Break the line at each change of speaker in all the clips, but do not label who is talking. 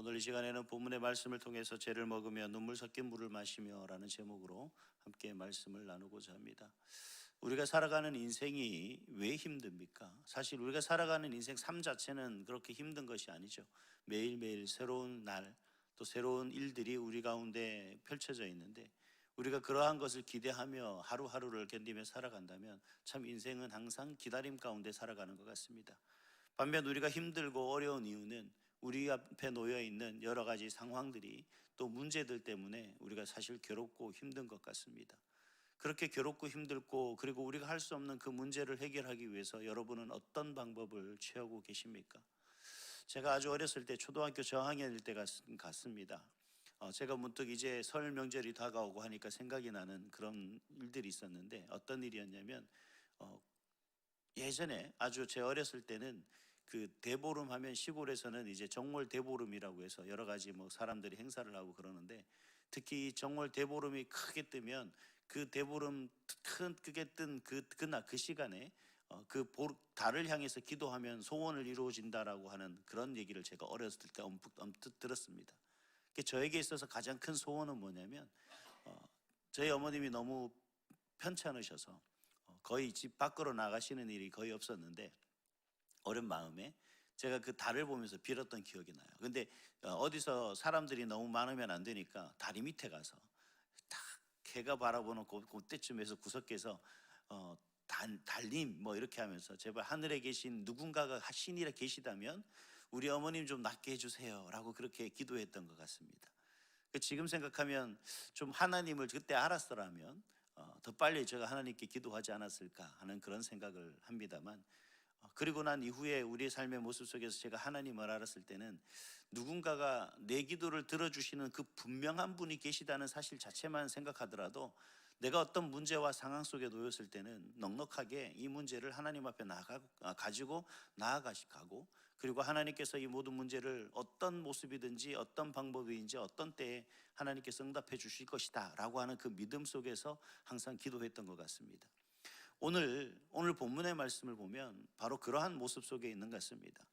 오늘 이 시간에는 본문의 말씀을 통해서 죄를 먹으며 눈물 섞인 물을 마시며 라는 제목으로 함께 말씀을 나누고자 합니다. 우리가 살아가는 인생이 왜 힘듭니까? 사실 우리가 살아가는 인생 삶 자체는 그렇게 힘든 것이 아니죠. 매일매일 새로운 날, 또 새로운 일들이 우리 가운데 펼쳐져 있는데, 우리가 그러한 것을 기대하며 하루하루를 견디며 살아간다면 참 인생은 항상 기다림 가운데 살아가는 것 같습니다. 반면 우리가 힘들고 어려운 이유는 우리 앞에 놓여 있는 여러 가지 상황들이, 또 문제들 때문에 우리가 사실 괴롭고 힘든 것 같습니다. 그렇게 괴롭고 힘들고, 그리고 우리가 할 수 없는 그 문제를 해결하기 위해서 여러분은 어떤 방법을 취하고 계십니까? 제가 아주 어렸을 때 초등학교 저학년일 때 같습니다. 제가 문득 이제 설 명절이 다가오고 하니까 생각이 나는 그런 일들이 있었는데, 어떤 일이었냐면 예전에 아주 제 어렸을 때는 그 대보름 하면 시골에서는 이제 정월 대보름이라고 해서 여러 가지 뭐 사람들이 행사를 하고 그러는데, 특히 정월 대보름이 크게 뜨면 그 대보름 크게 뜬 그날 그 시간에 달을 향해서 기도하면 소원을 이루어진다라고 하는 그런 얘기를 제가 어렸을 때 엄습 들었습니다. 저에게 있어서 가장 큰 소원은 뭐냐면, 저희 어머님이 너무 편찮으셔서 거의 집 밖으로 나가시는 일이 거의 없었는데, 어린 마음에 제가 그 달을 보면서 빌었던 기억이 나요. 근데 어디서 사람들이 너무 많으면 안 되니까 다리 밑에 가서 딱 해가 바라보는 그때쯤에서 구석에서 달님 뭐 이렇게 하면서, 제발 하늘에 계신 누군가가 신이라 계시다면 우리 어머님 좀 낫게 해주세요 라고 그렇게 기도했던 것 같습니다. 지금 생각하면 좀 하나님을 그때 알았더라면 더 빨리 제가 하나님께 기도하지 않았을까 하는 그런 생각을 합니다만, 그리고 난 이후에 우리의 삶의 모습 속에서 제가 하나님을 알았을 때는 누군가가 내 기도를 들어주시는 그 분명한 분이 계시다는 사실 자체만 생각하더라도, 내가 어떤 문제와 상황 속에 놓였을 때는 넉넉하게 이 문제를 하나님 앞에 가지고 나아가고, 그리고 하나님께서 이 모든 문제를 어떤 모습이든지 어떤 방법인지 어떤 때에 하나님께서 응답해 주실 것이다 라고 하는 그 믿음 속에서 항상 기도했던 것 같습니다. 오늘 본문의 말씀을 보면 바로 그러한 모습 속에 있는 것 같습니다.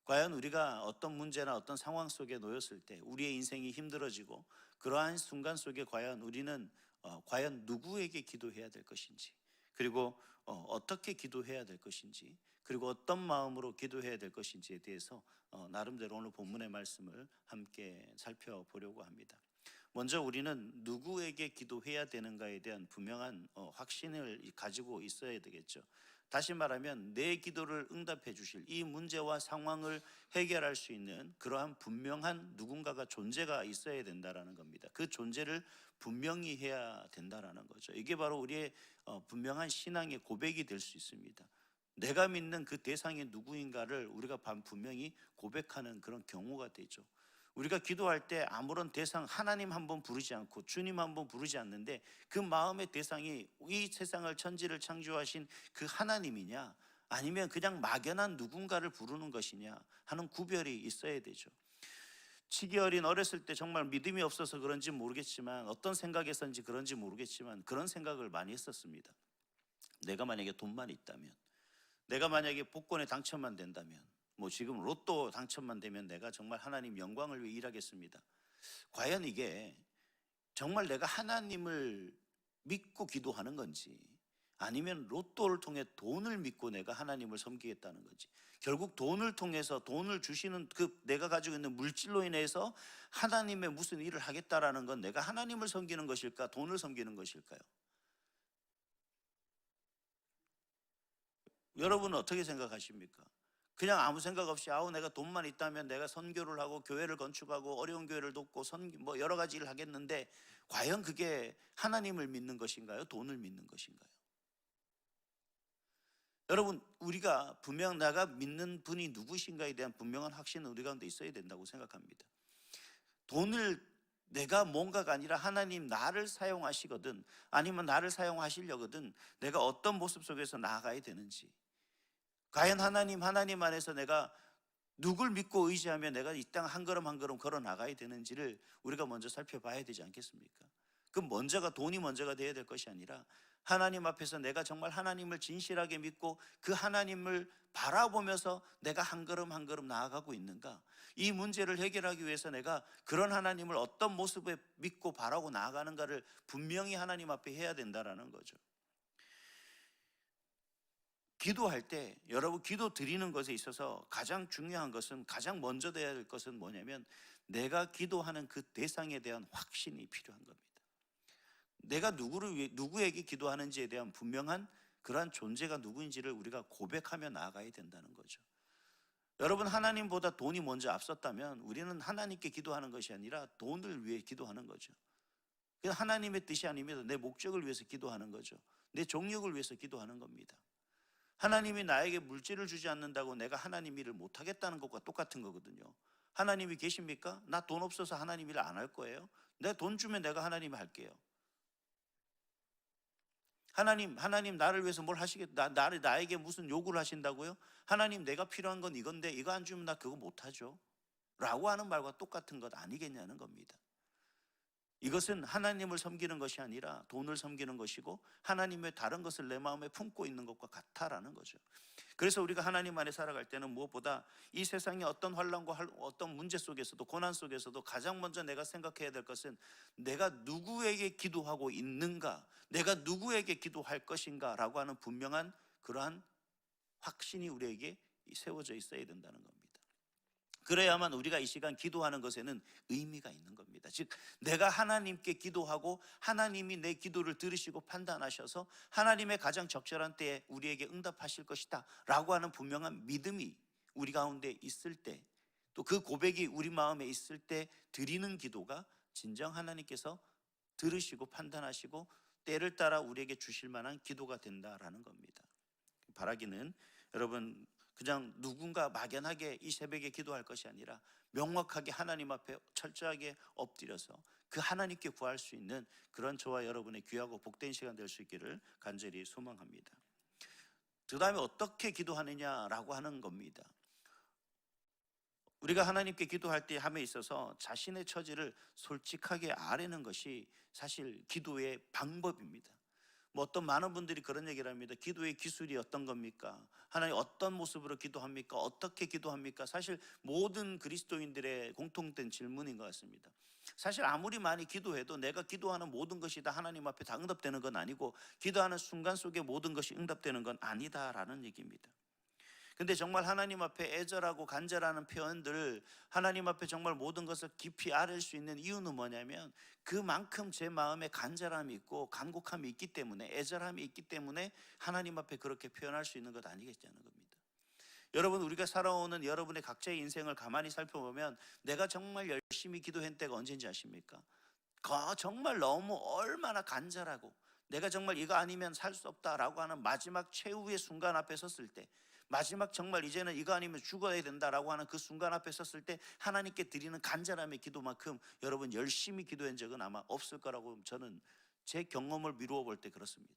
과연 우리가 어떤 문제나 어떤 상황 속에 놓였을 때 우리의 인생이 힘들어지고, 그러한 순간 속에 과연 우리는 과연 누구에게 기도해야 될 것인지, 그리고 어떻게 기도해야 될 것인지, 그리고 어떤 마음으로 기도해야 될 것인지에 대해서 나름대로 오늘 본문의 말씀을 함께 살펴보려고 합니다. 먼저 우리는 누구에게 기도해야 되는가에 대한 분명한 확신을 가지고 있어야 되겠죠. 다시 말하면 내 기도를 응답해 주실, 이 문제와 상황을 해결할 수 있는 그러한 분명한 누군가가 존재가 있어야 된다라는 겁니다. 그 존재를 분명히 해야 된다라는 거죠. 이게 바로 우리의 분명한 신앙의 고백이 될 수 있습니다. 내가 믿는 그 대상이 누구인가를 우리가 분명히 고백하는 그런 경우가 되죠. 우리가 기도할 때 아무런 대상, 하나님 한번 부르지 않고 주님 한번 부르지 않는데, 그 마음의 대상이 이 세상을 천지를 창조하신 그 하나님이냐, 아니면 그냥 막연한 누군가를 부르는 것이냐 하는 구별이 있어야 되죠. 치기 어린 어렸을 때 정말 믿음이 없어서 그런지 모르겠지만, 어떤 생각에서인지 그런지 모르겠지만 그런 생각을 많이 했었습니다. 내가 만약에 돈만 있다면, 내가 만약에 복권에 당첨만 된다면, 뭐 지금 로또 당첨만 되면 내가 정말 하나님 영광을 위해 일하겠습니다. 과연 이게 정말 내가 하나님을 믿고 기도하는 건지, 아니면 로또를 통해 돈을 믿고 내가 하나님을 섬기겠다는 건지, 결국 돈을 통해서 돈을 주시는 그 내가 가지고 있는 물질로 인해서 하나님의 무슨 일을 하겠다라는 건 내가 하나님을 섬기는 것일까, 돈을 섬기는 것일까요? 여러분은 어떻게 생각하십니까? 그냥 아무 생각 없이 내가 돈만 있다면 내가 선교를 하고 교회를 건축하고 어려운 교회를 돕고 뭐 여러 가지 일을 하겠는데, 과연 그게 하나님을 믿는 것인가요? 돈을 믿는 것인가요? 여러분, 우리가 분명 내가 믿는 분이 누구신가에 대한 분명한 확신은 우리 가운데 있어야 된다고 생각합니다. 돈을 내가 뭔가가 아니라 하나님 나를 사용하시거든, 아니면 나를 사용하시려거든 내가 어떤 모습 속에서 나아가야 되는지, 과연 하나님 안에서 내가 누굴 믿고 의지하며 내가 이 땅 한 걸음 한 걸음 걸어 나가야 되는지를 우리가 먼저 살펴봐야 되지 않겠습니까? 그 먼저가 돈이 먼저가 되어야 될 것이 아니라 하나님 앞에서 내가 정말 하나님을 진실하게 믿고 그 하나님을 바라보면서 내가 한 걸음 한 걸음 나아가고 있는가? 이 문제를 해결하기 위해서 내가 그런 하나님을 어떤 모습에 믿고 바라고 나아가는가를 분명히 하나님 앞에 해야 된다라는 거죠. 기도할 때 여러분 기도 드리는 것에 있어서 가장 중요한 것은, 가장 먼저 돼야 될 것은 뭐냐면 내가 기도하는 그 대상에 대한 확신이 필요한 겁니다. 내가 누구에게 기도하는지에 대한 분명한 그러한 존재가 누구인지를 우리가 고백하며 나아가야 된다는 거죠. 여러분, 하나님보다 돈이 먼저 앞섰다면 우리는 하나님께 기도하는 것이 아니라 돈을 위해 기도하는 거죠. 하나님의 뜻이 아닙니다. 내 목적을 위해서 기도하는 거죠. 내 종력을 위해서 기도하는 겁니다. 하나님이 나에게 물질을 주지 않는다고 내가 하나님 일을 못하겠다는 것과 똑같은 거거든요. 하나님이 계십니까? 나 돈 없어서 하나님 일을 안 할 거예요. 내가 돈 주면 내가 하나님이 할게요. 하나님 나를 위해서 뭘 나에게 무슨 요구를 하신다고요? 하나님, 내가 필요한 건 이건데 이거 안 주면 나 그거 못하죠 라고 하는 말과 똑같은 것 아니겠냐는 겁니다. 이것은 하나님을 섬기는 것이 아니라 돈을 섬기는 것이고 하나님의 다른 것을 내 마음에 품고 있는 것과 같다라는 거죠. 그래서 우리가 하나님 안에 살아갈 때는 무엇보다 이 세상의 어떤 환난과 어떤 문제 속에서도, 고난 속에서도 가장 먼저 내가 생각해야 될 것은 내가 누구에게 기도하고 있는가, 내가 누구에게 기도할 것인가 라고 하는 분명한 그러한 확신이 우리에게 세워져 있어야 된다는 겁니다. 그래야만 우리가 이 시간 기도하는 것에는 의미가 있는 겁니다. 즉 내가 하나님께 기도하고 하나님이 내 기도를 들으시고 판단하셔서 하나님의 가장 적절한 때에 우리에게 응답하실 것이다 라고 하는 분명한 믿음이 우리 가운데 있을 때, 또 그 고백이 우리 마음에 있을 때 드리는 기도가 진정 하나님께서 들으시고 판단하시고 때를 따라 우리에게 주실 만한 기도가 된다라는 겁니다. 바라기는 여러분 그냥 누군가 막연하게 이 새벽에 기도할 것이 아니라 명확하게 하나님 앞에 철저하게 엎드려서 그 하나님께 구할 수 있는 그런 저와 여러분의 귀하고 복된 시간 될 수 있기를 간절히 소망합니다. 그 다음에 어떻게 기도하느냐라고 하는 겁니다. 우리가 하나님께 기도할 때 함에 있어서 자신의 처지를 솔직하게 아뢰는 것이 사실 기도의 방법입니다. 어떤 많은 분들이 그런 얘기를 합니다. 기도의 기술이 어떤 겁니까? 하나님 어떤 모습으로 기도합니까? 어떻게 기도합니까? 사실 모든 그리스도인들의 공통된 질문인 것 같습니다. 사실 아무리 많이 기도해도 내가 기도하는 모든 것이 다 하나님 앞에 다 응답되는 건 아니고 기도하는 순간 속에 모든 것이 응답되는 건 아니다라는 얘기입니다. 근데 정말 하나님 앞에 애절하고 간절하는 표현들, 하나님 앞에 정말 모든 것을 깊이 아뢰 수 있는 이유는 뭐냐면 그만큼 제 마음에 간절함이 있고 간곡함이 있기 때문에, 애절함이 있기 때문에 하나님 앞에 그렇게 표현할 수 있는 것 아니겠냐는 겁니다. 여러분, 우리가 살아오는 여러분의 각자의 인생을 가만히 살펴보면 내가 정말 열심히 기도한 때가 언제인지 아십니까? 정말 너무 얼마나 간절하고 내가 정말 이거 아니면 살 수 없다라고 하는 마지막 최후의 순간 앞에 섰을 때, 마지막 정말 이제는 이거 아니면 죽어야 된다라고 하는 그 순간 앞에 섰을 때 하나님께 드리는 간절함의 기도만큼 여러분 열심히 기도한 적은 아마 없을 거라고 저는 제 경험을 미루어 볼 때 그렇습니다.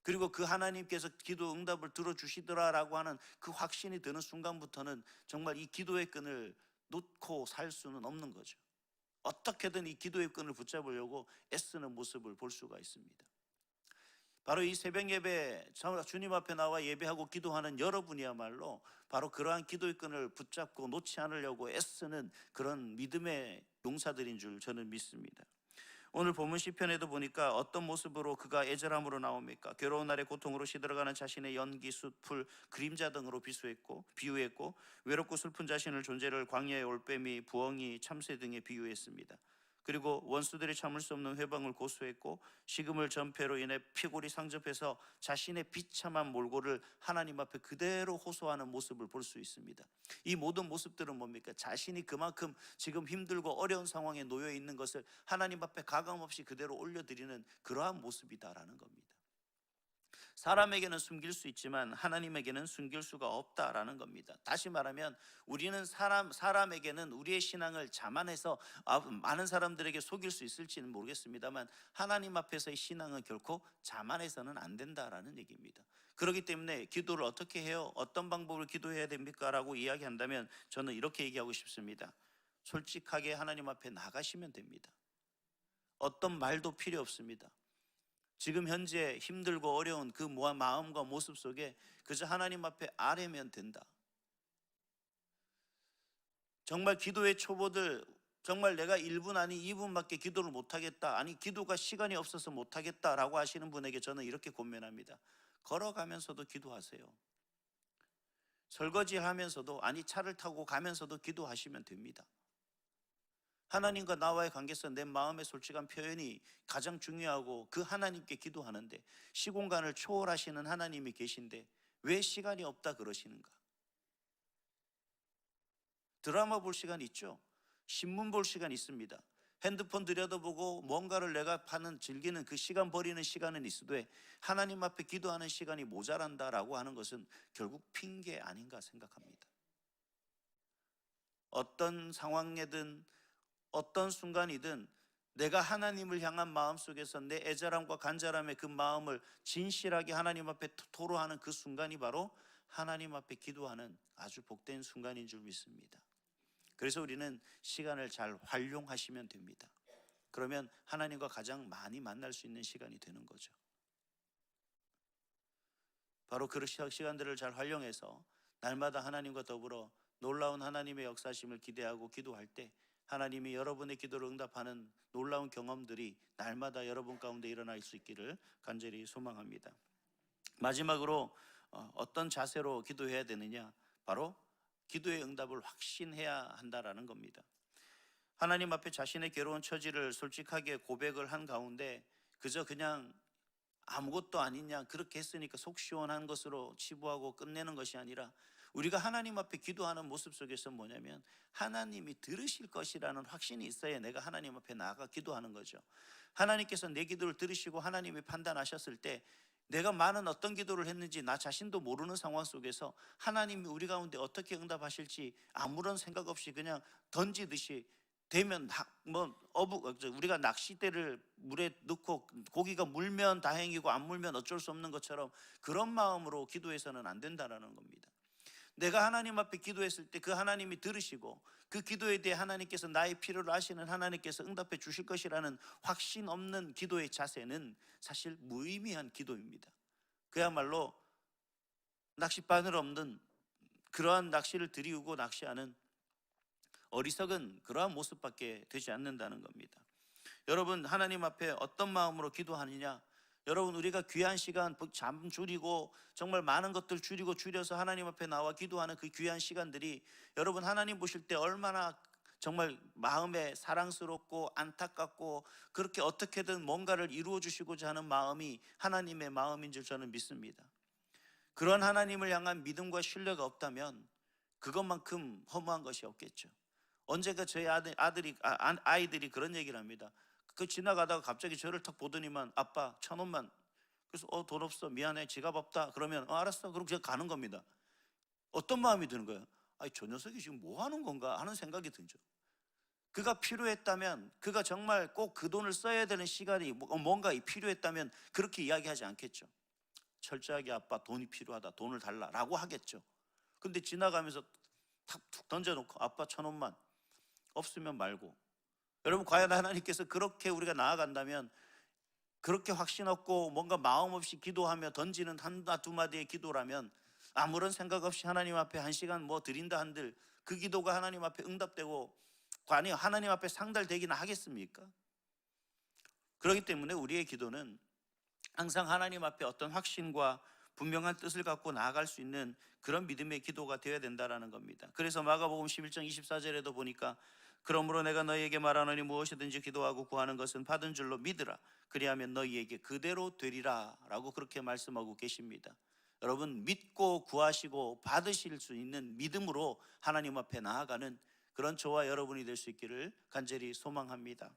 그리고 그 하나님께서 기도 응답을 들어주시더라라고 하는 그 확신이 드는 순간부터는 정말 이 기도의 끈을 놓고 살 수는 없는 거죠. 어떻게든 이 기도의 끈을 붙잡으려고 애쓰는 모습을 볼 수가 있습니다. 바로 이 새벽 예배, 주님 앞에 나와 예배하고 기도하는 여러분이야말로 바로 그러한 기도의 끈을 붙잡고 놓지 않으려고 애쓰는 그런 믿음의 용사들인 줄 저는 믿습니다. 오늘 본문 시편에도 보니까 어떤 모습으로 그가 애절함으로 나옵니까? 괴로운 날의 고통으로 시들어가는 자신의 연기, 숯, 풀, 그림자 등으로 비유했고 외롭고 슬픈 자신을 존재를 광야의 올빼미, 부엉이, 참새 등에 비유했습니다. 그리고 원수들이 참을 수 없는 회방을 고소했고 식음을 전폐로 인해 피골이 상접해서 자신의 비참한 몰골을 하나님 앞에 그대로 호소하는 모습을 볼 수 있습니다. 이 모든 모습들은 뭡니까? 자신이 그만큼 지금 힘들고 어려운 상황에 놓여 있는 것을 하나님 앞에 가감없이 그대로 올려드리는 그러한 모습이다라는 겁니다. 사람에게는 숨길 수 있지만 하나님에게는 숨길 수가 없다라는 겁니다. 다시 말하면 우리는 사람에게는 우리의 신앙을 자만해서 많은 사람들에게 속일 수 있을지는 모르겠습니다만 하나님 앞에서의 신앙은 결코 자만해서는 안 된다라는 얘기입니다. 그렇기 때문에 기도를 어떻게 해요? 어떤 방법으로 기도해야 됩니까? 라고 이야기한다면 저는 이렇게 얘기하고 싶습니다. 솔직하게 하나님 앞에 나가시면 됩니다. 어떤 말도 필요 없습니다. 지금 현재 힘들고 어려운 그 마음과 모습 속에 그저 하나님 앞에 아뢰면 된다. 정말 기도의 초보들, 정말 내가 1분 아니 2분밖에 기도를 못하겠다, 아니 기도가 시간이 없어서 못하겠다라고 하시는 분에게 저는 이렇게 권면합니다. 걸어가면서도 기도하세요. 설거지하면서도, 아니 차를 타고 가면서도 기도하시면 됩니다. 하나님과 나와의 관계에서 내 마음의 솔직한 표현이 가장 중요하고, 그 하나님께 기도하는데 시공간을 초월하시는 하나님이 계신데 왜 시간이 없다 그러시는가? 드라마 볼 시간 있죠? 신문 볼 시간 있습니다. 핸드폰 들여다보고 뭔가를 내가 즐기는 그 시간, 버리는 시간은 있어도 하나님 앞에 기도하는 시간이 모자란다라고 하는 것은 결국 핑계 아닌가 생각합니다. 어떤 상황이든 어떤 순간이든 내가 하나님을 향한 마음 속에서 내 애절함과 간절함의 그 마음을 진실하게 하나님 앞에 토로하는 그 순간이 바로 하나님 앞에 기도하는 아주 복된 순간인 줄 믿습니다. 그래서 우리는 시간을 잘 활용하시면 됩니다. 그러면 하나님과 가장 많이 만날 수 있는 시간이 되는 거죠. 바로 그 시간들을 잘 활용해서 날마다 하나님과 더불어 놀라운 하나님의 역사심을 기대하고 기도할 때 하나님이 여러분의 기도를 응답하는 놀라운 경험들이 날마다 여러분 가운데 일어날 수 있기를 간절히 소망합니다. 마지막으로 어떤 자세로 기도해야 되느냐? 바로 기도의 응답을 확신해야 한다라는 겁니다. 하나님 앞에 자신의 괴로운 처지를 솔직하게 고백을 한 가운데 그저 그냥 아무것도 아니냐, 그렇게 했으니까 속 시원한 것으로 치부하고 끝내는 것이 아니라, 우리가 하나님 앞에 기도하는 모습 속에서 뭐냐면 하나님이 들으실 것이라는 확신이 있어야 내가 하나님 앞에 나아가 기도하는 거죠. 하나님께서 내 기도를 들으시고 하나님이 판단하셨을 때 내가 많은 어떤 기도를 했는지 나 자신도 모르는 상황 속에서 하나님이 우리 가운데 어떻게 응답하실지 아무런 생각 없이 그냥 던지듯이 되면 우리가 낚싯대를 물에 넣고 고기가 물면 다행이고 안 물면 어쩔 수 없는 것처럼 그런 마음으로 기도해서는 안 된다는 겁니다. 내가 하나님 앞에 기도했을 때 그 하나님이 들으시고 그 기도에 대해 하나님께서 나의 필요를 아시는 하나님께서 응답해 주실 것이라는 확신 없는 기도의 자세는 사실 무의미한 기도입니다. 그야말로 낚싯바늘 없는 그러한 낚시를 들이우고 낚시하는 어리석은 그러한 모습밖에 되지 않는다는 겁니다. 여러분, 하나님 앞에 어떤 마음으로 기도하느냐? 여러분, 우리가 귀한 시간 잠 줄이고 정말 많은 것들 줄여서 하나님 앞에 나와 기도하는 그 귀한 시간들이 여러분 하나님 보실 때 얼마나 정말 마음에 사랑스럽고 안타깝고 그렇게 어떻게든 뭔가를 이루어 주시고자 하는 마음이 하나님의 마음인 줄 저는 믿습니다. 그런 하나님을 향한 믿음과 신뢰가 없다면 그것만큼 허무한 것이 없겠죠. 언제가 저희 아이들이 그런 얘기를 합니다. 그 지나가다가 갑자기 저를 탁 보더니만 아빠 1,000원만. 그래서 돈 없어, 미안해, 지갑 없다. 그러면 알았어, 그럼 그냥 가는 겁니다. 어떤 마음이 드는 거예요? 아니, 저 녀석이 지금 뭐 하는 건가 하는 생각이 들죠. 그가 필요했다면, 그가 정말 꼭 그 돈을 써야 되는 시간이 뭔가 필요했다면 그렇게 이야기하지 않겠죠. 철저하게 아빠 돈이 필요하다, 돈을 달라라고 하겠죠. 근데 지나가면서 탁 던져놓고 아빠 1,000원만, 없으면 말고. 여러분, 과연 하나님께서 그렇게 우리가 나아간다면, 그렇게 확신 없고 뭔가 마음 없이 기도하며 던지는 한두 마디의 기도라면, 아무런 생각 없이 하나님 앞에 1시간 드린다 한들 그 기도가 하나님 앞에 응답되고 아니 하나님 앞에 상달되기나 하겠습니까? 그렇기 때문에 우리의 기도는 항상 하나님 앞에 어떤 확신과 분명한 뜻을 갖고 나아갈 수 있는 그런 믿음의 기도가 되어야 된다는 겁니다. 그래서 마가복음 11장 24절에도 보니까 그러므로 내가 너희에게 말하노니 무엇이든지 기도하고 구하는 것은 받은 줄로 믿으라. 그리하면 너희에게 그대로 되리라 라고 그렇게 말씀하고 계십니다. 여러분, 믿고 구하시고 받으실 수 있는 믿음으로 하나님 앞에 나아가는 그런 저와 여러분이 될 수 있기를 간절히 소망합니다.